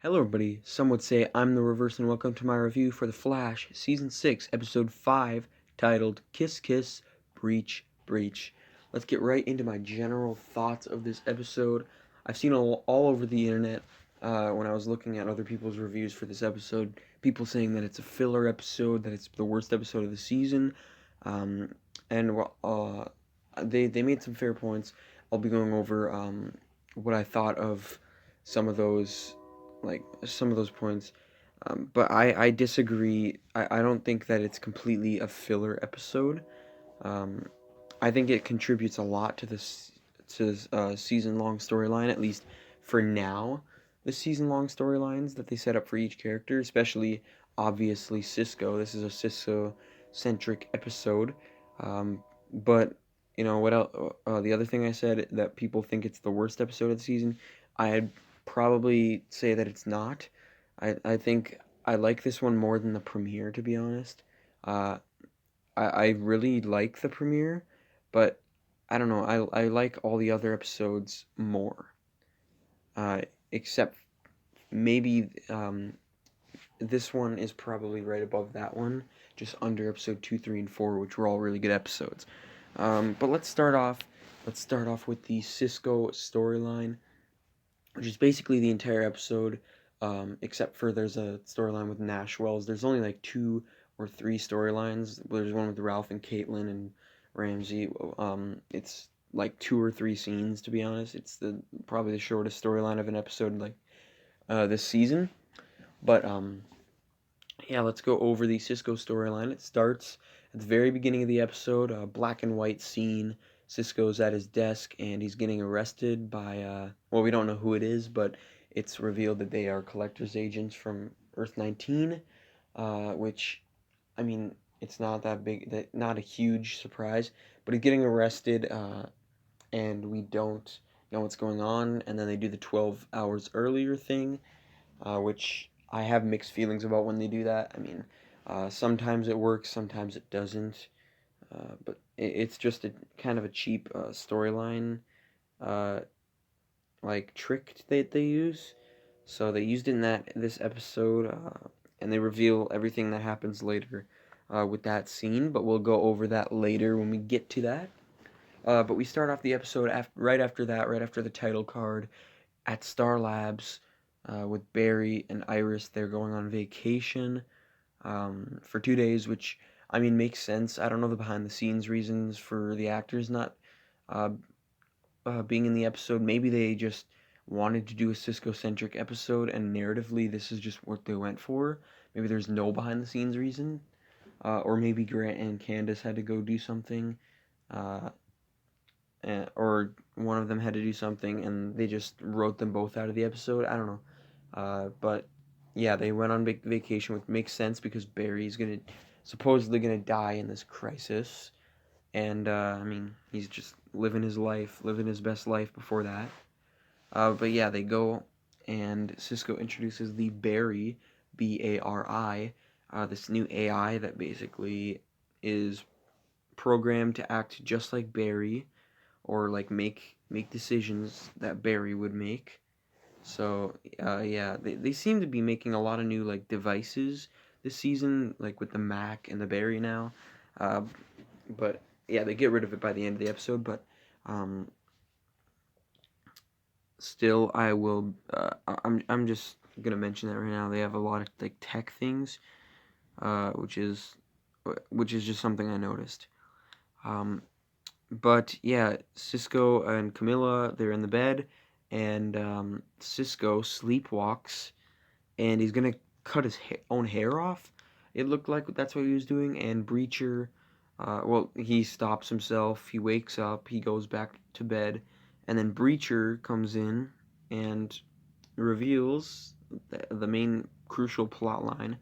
Hello, everybody. Some would say I'm the reverse, and welcome to my review for The Flash, Season 6, Episode 5, titled Kiss Kiss, Breach Breach. Let's get right into my general thoughts of this episode. I've seen all over the internet when I was looking at other people's reviews for this episode, people saying that it's a filler episode, that it's the worst episode of the season, um, and they made some fair points. I'll be going over what I thought of some of those some of those points. But I disagree. I don't think that it's completely a filler episode. Um, I think it contributes a lot to this season long storyline, at least for now. The season long storylines that they set up for each character, especially obviously Cisco. This is a Cisco centric episode. But you know what else? The other thing I said, that people think it's the worst episode of the season, I'd probably say that it's not. I think I like this one more than the premiere, to be honest. Uh, I really like the premiere, but I don't know. I like all the other episodes more. Except maybe this one is probably right above that one, just under episode 2, 3, and 4, which were all really good episodes. But let's start off. Let's start off with the Cisco storyline, which is basically the entire episode, except for there's a storyline with Nash Wells. There's only like two or three storylines. There's one with Ralph and Caitlin and Ramsey. It's like two or three scenes, to be honest. It's the probably the shortest storyline of an episode like this season. But yeah, let's go over the Cisco storyline. It starts at the very beginning of the episode, a black and white scene. Cisco's at his desk and he's getting arrested by, well, we don't know who it is, but it's revealed that they are collector's agents from Earth 19, which, I mean, it's not that big, not a huge surprise, but he's getting arrested, and we don't know what's going on, and then they do the 12 hours earlier thing, which I have mixed feelings about when they do that. I mean, sometimes it works, sometimes it doesn't. But it's just a kind of a cheap storyline, uh, like trick that they use. So they used it in this episode, and they reveal everything that happens later with that scene. But we'll go over that later when we get to that. But we start off the episode right after that, right after the title card, at Star Labs with Barry and Iris. They're going on vacation for 2 days, which I mean makes sense. I don't know the behind the scenes reasons for the actors not uh, being in the episode. Maybe they just wanted to do a Cisco centric episode, and narratively, this is just what they went for. Maybe there's no behind the scenes reason, or maybe Grant and Candace had to go do something. Uh, or one of them had to do something and they just wrote them both out of the episode. I don't know. But yeah, they went on vacation, which makes sense because Barry's supposedly gonna die in this crisis, and I mean he's just living his life, living his best life before that. But yeah, they go and Cisco introduces the Barry, Bari, this new AI that basically is programmed to act just like Barry, or like make decisions that Barry would make. So yeah, they seem to be making a lot of new like devices this season, like with the Mac and the Barry now. Uh, but yeah, they get rid of it by the end of the episode. But um, still, I will. I'm just gonna mention that right now. They have a lot of like tech things, which is just something I noticed. Um, But yeah, Cisco and Camilla, they're in the bed, and Cisco sleepwalks, and he's gonna cut his own hair off. It looked like that's what he was doing, and Breacher, well, he stops himself, he wakes up, he goes back to bed, and then Breacher comes in and reveals the main crucial plot line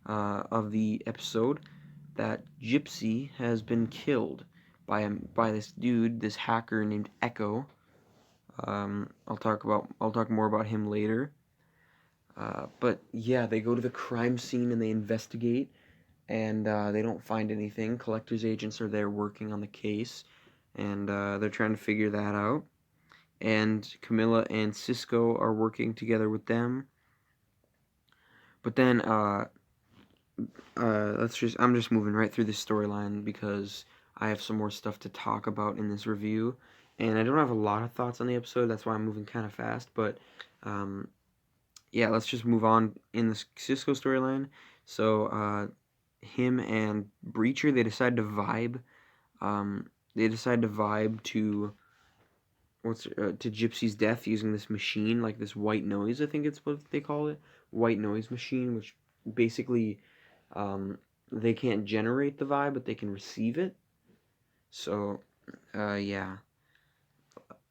of the episode, that Gypsy has been killed by this dude, this hacker named Echo. I'll talk more about him later. But yeah, they go to the crime scene and they investigate, and they don't find anything. Collector's agents are there working on the case, and they're trying to figure that out. And Camilla and Cisco are working together with them, But then I'm just moving right through this storyline because I have some more stuff to talk about in this review, and I don't have a lot of thoughts on the episode. That's why I'm moving kind of fast. But um, yeah, let's just move on in the Cisco storyline. So him and Breacher, they decide to vibe. They decide to vibe to to Gypsy's death using this machine, like this white noise. I think it's what they call it, white noise machine, which basically um, they can't generate the vibe, but they can receive it. So yeah,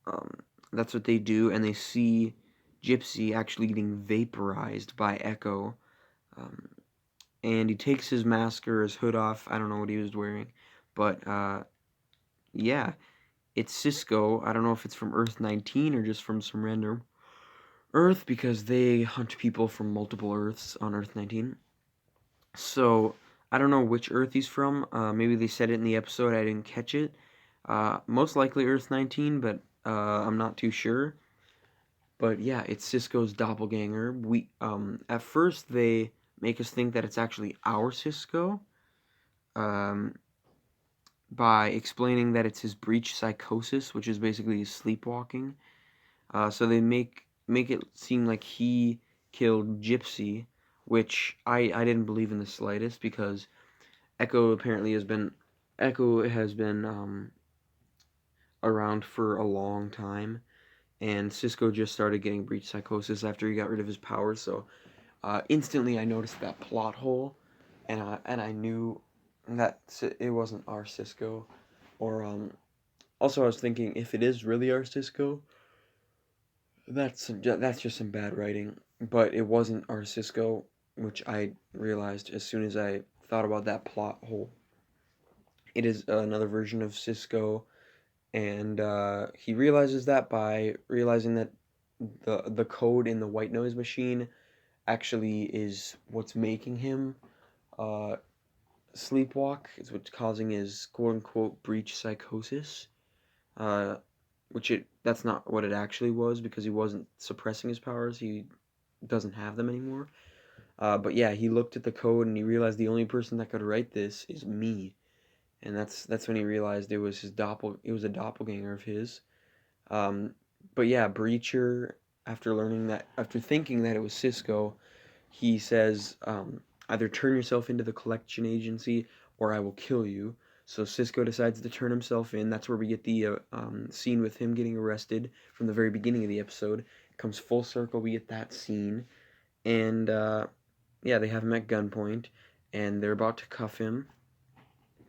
um, that's what they do, and they see Gypsy actually getting vaporized by Echo. Um, and he takes his mask or his hood off. I don't know what he was wearing, but yeah, it's Cisco. I don't know if it's from Earth 19 or just from some random Earth because they hunt people from multiple Earths on Earth 19. So I don't know which Earth he's from. Maybe they said it in the episode. I didn't catch it. Most likely Earth 19, but I'm not too sure. But yeah, it's Cisco's doppelganger. We at first they make us think that it's actually our Cisco. Um, by explaining that it's his breach psychosis, which is basically his sleepwalking. So they make it seem like he killed Gypsy, which I didn't believe in the slightest because Echo apparently has been around for a long time, and Cisco just started getting breach psychosis after he got rid of his powers. So instantly I noticed that plot hole, and I knew that it wasn't our Cisco, or also I was thinking if it is really our Cisco, that's just some bad writing. But it wasn't our Cisco, which I realized as soon as I thought about that plot hole. It is another version of Cisco, and he realizes that by realizing that the code in the white noise machine actually is what's making him uh, sleepwalk. Is what's causing his quote unquote breach psychosis. Uh, which that's not what it actually was because he wasn't suppressing his powers. He doesn't have them anymore. But yeah, he looked at the code and he realized the only person that could write this is me, and that's when he realized it was a doppelganger of his. Um, but yeah, Breacher, after thinking that it was Cisco, he says, either turn yourself into the collection agency or I will kill you. So Cisco decides to turn himself in. That's where we get the scene with him getting arrested from the very beginning of the episode. It comes full circle. We get that scene, and yeah, they have him at gunpoint, and they're about to cuff him,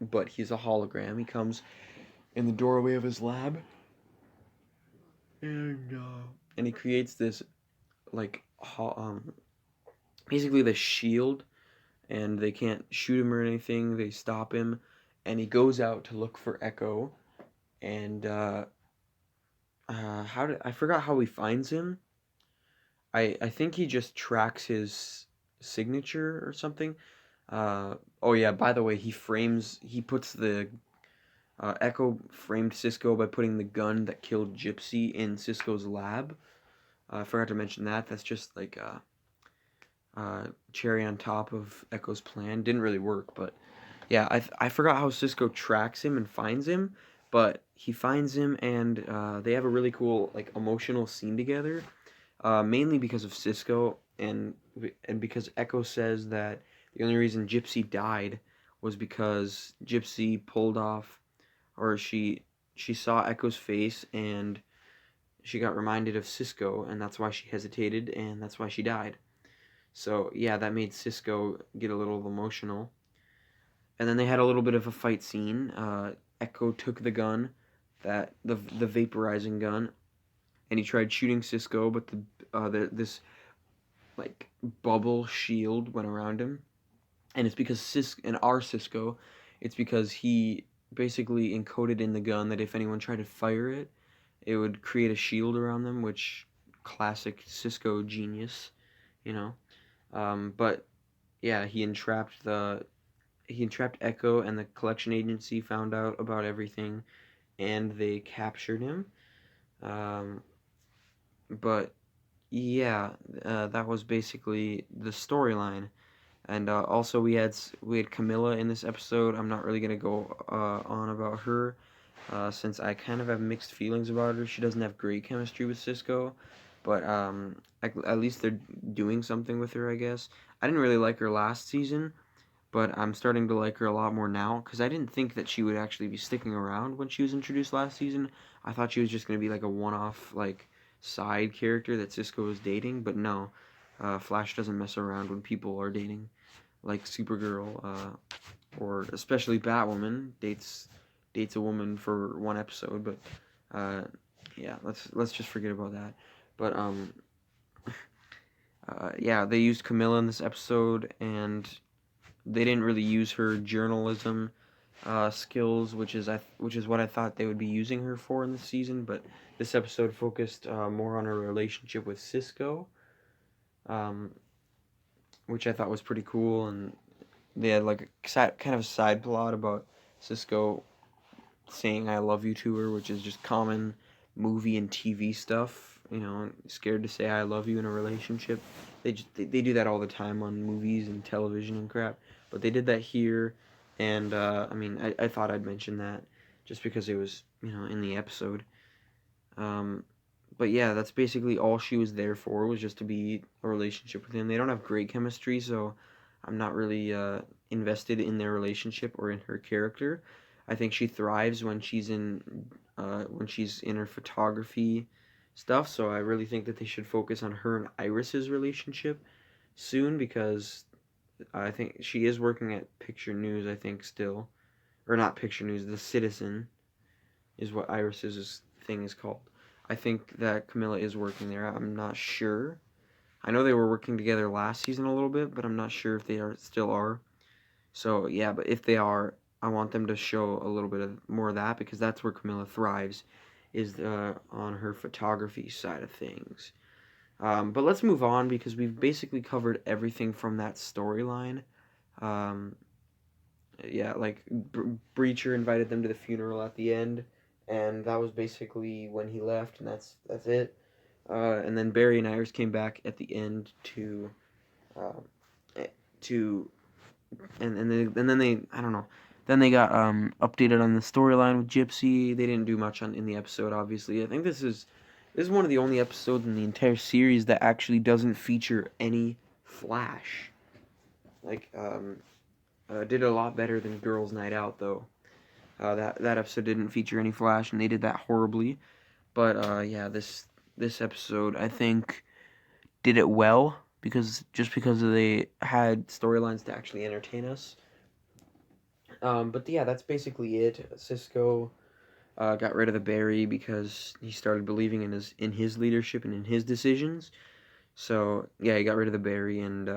but he's a hologram. He comes in the doorway of his lab, and he creates this like basically the shield, and they can't shoot him or anything. They stop him, and he goes out to look for Echo. And how did I forgot how he finds him? I think he just tracks his signature or something. Oh yeah. By the way, he puts the Echo framed Cisco by putting the gun that killed Gypsy in Cisco's lab. I forgot to mention that. That's just like cherry on top of Echo's plan. Didn't really work, but yeah, I forgot how Cisco tracks him and finds him, but he finds him, and they have a really cool like emotional scene together. Mainly because of Cisco, and because Echo says that the only reason Gypsy died was because Gypsy pulled off, or she saw Echo's face and she got reminded of Cisco, and that's why she hesitated, and that's why she died. So yeah, that made Cisco get a little emotional. And then they had a little bit of a fight scene. Echo took the gun, the vaporizing gun, and he tried shooting Cisco, but this like bubble shield went around him, and it's because our Cisco, it's because he basically encoded in the gun that if anyone tried to fire it, it would create a shield around them, which classic Cisco genius, you know. But yeah, he entrapped Echo, and the collection agency found out about everything, and they captured him. Um, but yeah, that was basically the storyline. And also we had Camilla in this episode. I'm not really gonna go on about her, since I kind of have mixed feelings about her. She doesn't have great chemistry with Cisco, but at least they're doing something with her, I guess. I didn't really like her last season, but I'm starting to like her a lot more now because I didn't think that she would actually be sticking around when she was introduced last season. I thought she was just gonna be like a one-off like side character that Cisco was dating, but no. Flash doesn't mess around when people are dating, like Supergirl, or especially Batwoman dates a woman for one episode. But uh, yeah, let's just forget about that. But yeah, they used Camilla in this episode, and they didn't really use her journalism skills, which is what I thought they would be using her for in this season. But this episode focused more on her relationship with Cisco, um, which I thought was pretty cool, and they had like kind of a side plot about Cisco saying "I love you" to her, which is just common movie and TV stuff. Scared to say "I love you" in a relationship. They do that all the time on movies and television and crap. But they did that here, and I mean I thought I'd mention that just because it was in the episode. Um, but yeah, that's basically all she was there for, was just to be a relationship with him. They don't have great chemistry, so I'm not really invested in their relationship or in her character. I think she thrives when she's in her photography stuff. So I really think that they should focus on her and Iris's relationship soon, because I think she is working at Picture News. I think still, or not Picture News, The Citizen is what Iris's thing is called. I think that Camilla is working there. I'm not sure. I know they were working together last season a little bit, but I'm not sure if they still are. So yeah, but if they are, I want them to show a little bit of more of that, because that's where Camilla thrives, is on her photography side of things. But let's move on, because we've basically covered everything from that storyline. Um, yeah, like Breacher invited them to the funeral at the end, and that was basically when he left, and that's it. And then Barry and Iris came back at the end uh, eh, to and then they I don't know. Then they got updated on the storyline with Gypsy. They didn't do much in the episode, obviously. I think this is one of the only episodes in the entire series that actually doesn't feature any Flash. Like did a lot better than Girls' Night Out, though. That episode didn't feature any Flash, and they did that horribly. But yeah, this episode I think did it well, because they had storylines to actually entertain us. But yeah, that's basically it. Cisco got rid of the Barry because he started believing in his leadership and in his decisions. So yeah, he got rid of the Barry, and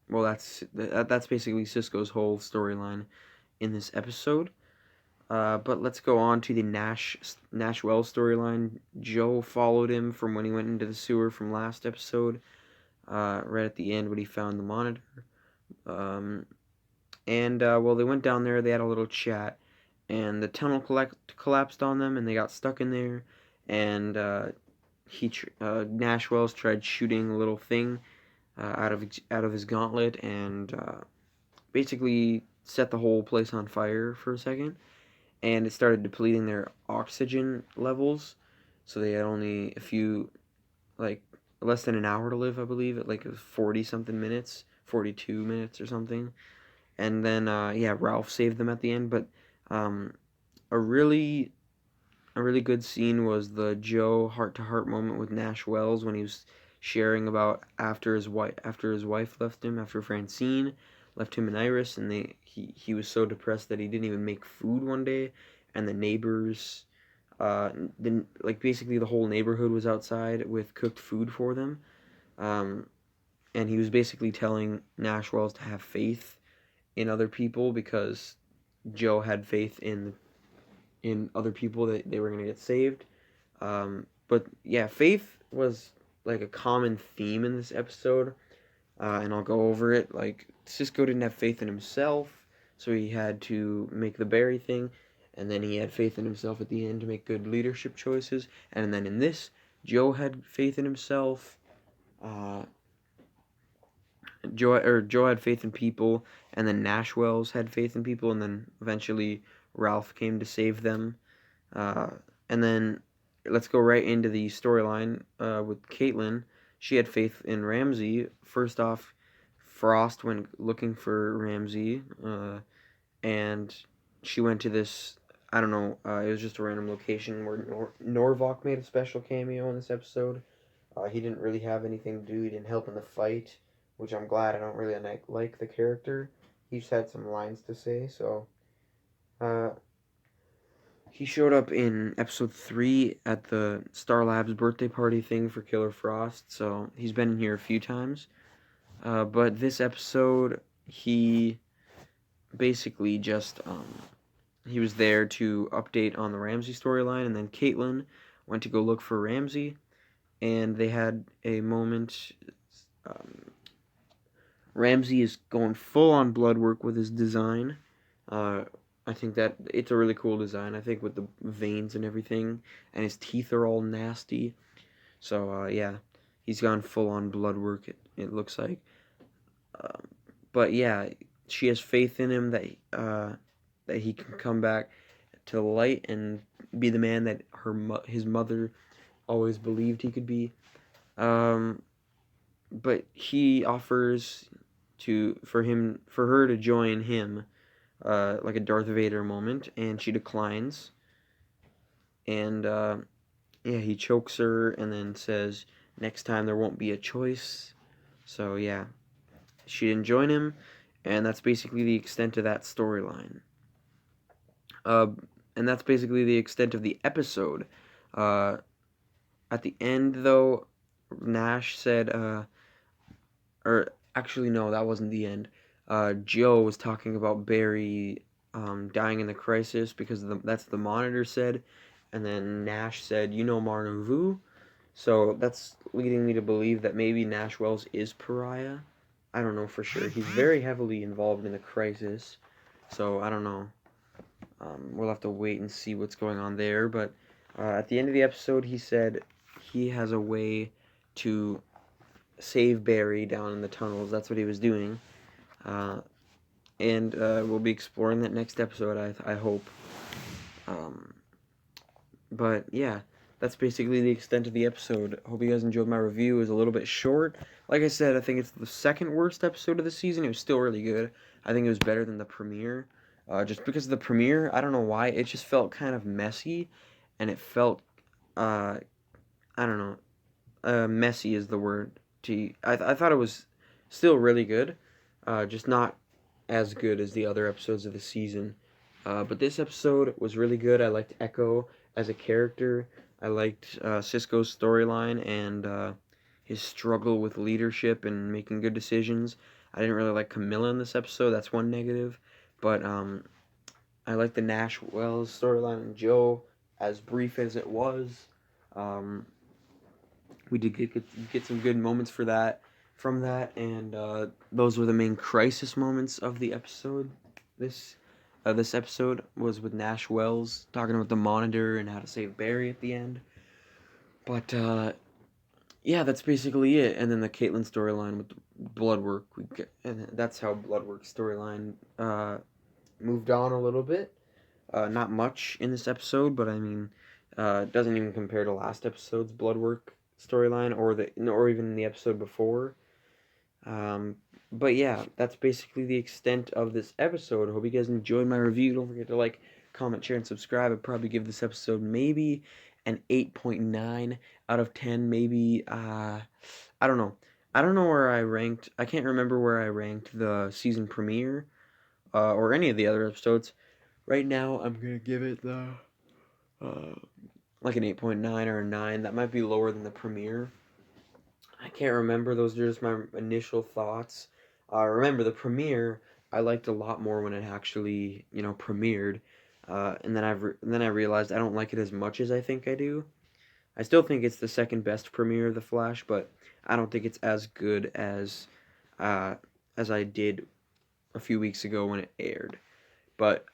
well, that's basically Cisco's whole storyline in this episode. But let's go on to the Nash Wells storyline. Joe followed him from when he went into the sewer from last episode. Right at the end when he found the monitor. Um, and well, they went down there. They had a little chat, and the tunnel collapsed on them, and they got stuck in there. And Nash Wells tried shooting a little thing out of his gauntlet, and basically set the whole place on fire for a second, and it started depleting their oxygen levels, so they had only a few, like, less than an hour to live, I believe, at like 40 something minutes, 42 minutes or something. And then yeah, Ralph saved them at the end. But um, a really a really good scene was the Joe heart to heart moment with Nash Wells, when he was sharing about after his wife left him, after Francine left him and Iris, and he was so depressed that he didn't even make food one day, and the neighbors, then, like, basically the whole neighborhood was outside with cooked food for them. um, and he was basically telling Nash Wells to have faith in other people, because Joe had faith in other people that they were going to get saved. But yeah, faith was like a common theme in this episode, and I'll go over it. Like, Cisco didn't have faith in himself, so he had to make the Barry thing, and then he had faith in himself at the end to make good leadership choices. And then in this, Joe had faith in himself, Uh, Joe had faith in people, and then Nash Wells had faith in people, and then eventually Ralph came to save them. Uh, and then let's go right into the storyline with Caitlin. She had faith in Ramsey. First off, Frost went looking for Ramsey, and she went to this. I don't know. It was just a random location where Norvok made a special cameo in this episode. He didn't really have anything to do. He didn't help in the fight, which I'm glad. I don't really like the character. He just had some lines to say. So uh, he showed up in episode 3 at the Star Labs birthday party thing for Killer Frost. So he's been in here a few times. But this episode, he basically just he was there to update on the Ramsey storyline, and then Caitlin went to go look for Ramsey, and they had a moment. Um, Ramsey is going full on blood work with his design. Uh, I think that it's a really cool design. I think with the veins and everything, and his teeth are all nasty. So yeah, he's gone full on blood work. It looks like. Um, but yeah, she has faith in him that he can come back to the light and be the man that his mother always believed he could be. Um, but he offers for her to join him, like a Darth Vader moment, and she declines. And yeah, he chokes her and then says, "Next time there won't be a choice." So yeah, she didn't join him, and that's basically the extent of that storyline. Uh, and that's basically the extent of the episode. Uh, at the end, though, Nash said, or actually, no, that wasn't the end. Joe was talking about Barry dying in the crisis because that's the monitor said, and then Nash said, "You know Marnu." So that's leading me to believe that maybe Nash Wells is Pariah. I don't know for sure. He's very heavily involved in the crisis, so I don't know. We'll have to wait and see what's going on there. But at the end of the episode, he said he has a way to save Barry down in the tunnels. That's what he was doing. Uh, and we'll be exploring that next episode, I hope. Um, but yeah, that's basically the extent of the episode. Hope you guys enjoyed my review. It was a little bit short. Like I said, I think it's the second worst episode of the season. It was still really good. I think it was better than the premiere. Just because of the premiere, I don't know why, it just felt kind of messy, and it felt, uh, I don't know, messy is the word. I thought it was still really good, just not as good as the other episodes of the season. But this episode was really good. I liked Echo as a character. I liked Cisco's storyline and his struggle with leadership and making good decisions. I didn't really like Camilla in this episode. That's one negative. But I like the Nash Wells storyline and Joe, as brief as it was. Um, we did get some good moments from that, and those were the main crisis moments of the episode. This this episode was with Nash Wells talking about the monitor and how to save Barry at the end. But yeah, that's basically it. And then the Caitlyn storyline with the blood work, and that's how blood work storyline moved on a little bit. Not much in this episode, but I mean, it doesn't even compare to last episode's blood work storyline or even the episode before. Um, but yeah, that's basically the extent of this episode. I hope you guys enjoyed my review. Don't forget to like, comment, share, and subscribe. I'd probably give this episode maybe an 8.9 out of 10. Maybe, I don't know. I don't know where I ranked. I can't remember where I ranked the season premiere or any of the other episodes. Right now, I'm going to give it uh, like an 8.9 or a 9. That might be lower than the premiere. I can't remember. Those are just my initial thoughts. Remember, the premiere I liked a lot more when it actually, premiered. And then I realized I don't like it as much as I think I do. I still think it's the second best premiere of The Flash, but I don't think it's as good uh, as I did a few weeks ago when it aired. But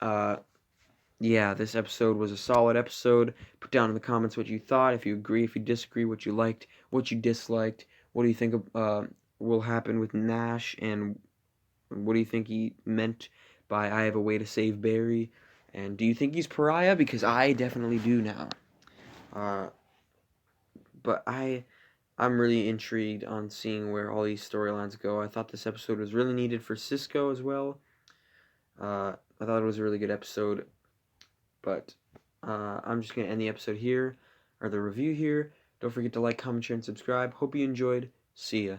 yeah, this episode was a solid episode. Put down in the comments what you thought, if you agree, if you disagree, what you liked, what you disliked, What do you think will happen with Nash, and what do you think he meant by "I have a way to save Barry"? And do you think he's pariah? Because I definitely do now. Uh, but I'm really intrigued on seeing where all these storylines go. I thought this episode was really needed for Cisco as well. I thought it was a really good episode, but I'm just going to end the episode here, or the review here. Don't forget to like, comment, share, and subscribe. Hope you enjoyed. See ya.